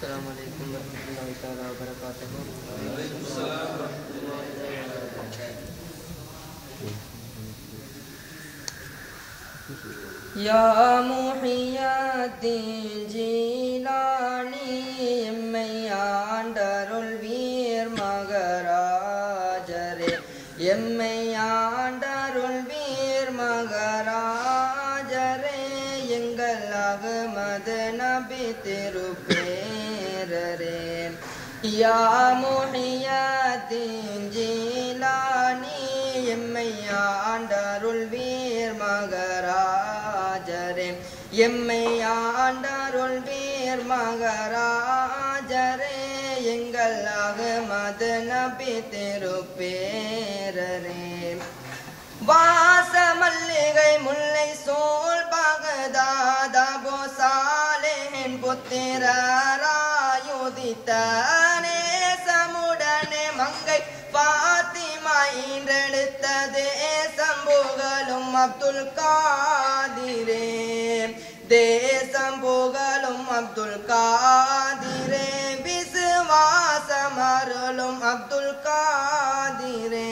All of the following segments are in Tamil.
Assalamualaikum warahmatullahi wabarakatuh. Ya Muhyiddin Jilani எம்மையாண்டருள் Veer மகராஜரே எம்மையாண்டருள் Veer மகராஜரே எங்கள் அகமது நபி திருப்பேரரே யா முஹிய்யத்தீன் ஜீலானி எம்மையாண்டருள் வீர் மகராஜரே எம்மையாண்டருள் வீர் மகராஜரே எங்கள் அகமது நபி திருப்பேரரே வாசமல்லிகை முல்லை சோல் பகதாத போசாலேன் புத்திரராயுதித்த நேசமுடனே மங்கை பாத்திமா ஈன்றெடுத்த தேசம் புகழும் அப்துல் காதிரே தேசம் புகழும் அப்துல் காதிரே விசுவாசம் அருளும் அப்துல் காதிரே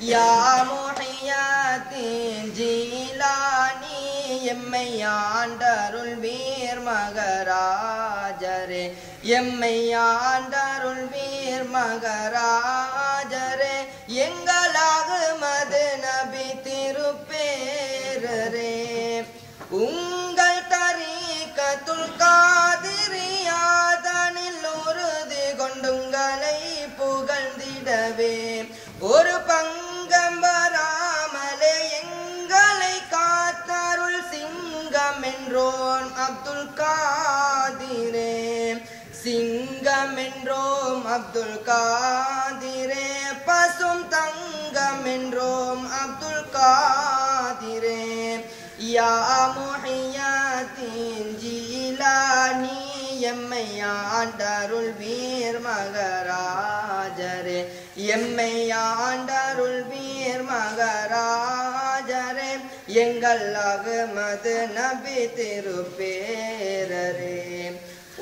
யா முஹிய்யத்தீன் ஜீலானி எம்மையாண்டருள் வீர் மகராஜரே எம்மையாண்டருள் வீர் மகராஜரே எங்கள் அகமது நபி திருப்பேரரே உங்கள் தரீகத்துல் காதிரியாதனில் உறுதி கொண்டுங்களை புகழ்ந்திடவே ஒரு பங்கம் வராமலே எங்களை காத்தருள் சிங்கம் என்றோம் அப்துல் காதிரே சிங்கம் என்றோம் அப்துல் காதிரே பசும் தங்கம் என்றோம் அப்துல் காதிரே யா முஹிய்யத்தீன் ஜீலானி எம்மையாண்டருள் வீர் மகராஜரே எம்மையாண்டருள் வீர் மகராஜரே எங்கள் அகமது நபி திருப்பேரரே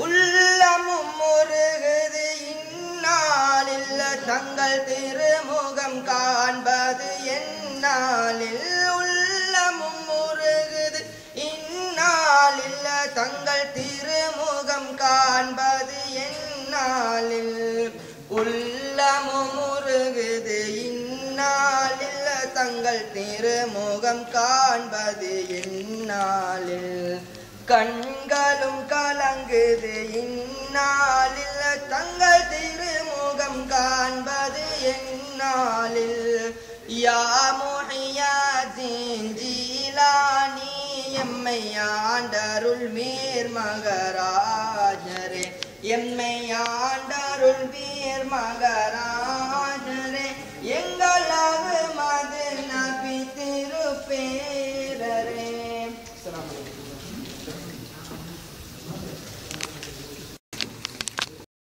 உள்ளமும் முருகுது இந்நாளில் தங்கள் திருமுகம் காண்பது எந்நாளில் உள்ளமும் முருகுது இந்நாளில் தங்கள் திருமுகம் காண்பது எந்நாளில் உள்ளமும் முருகுது இந்நாளில் தங்கள் திருமுகம் காண்பது எந்நாளில் கண்களும் கலங்குது இந்நாளில் தங்கள் திருமுகம் காண்பது எந்நாளில் யா முஹிய்யத்தீன் ஜீலானி எம்மையாண்டருள் வீர் மகராஜரே எம்மையாண்டருள் வீர் மகராஜரே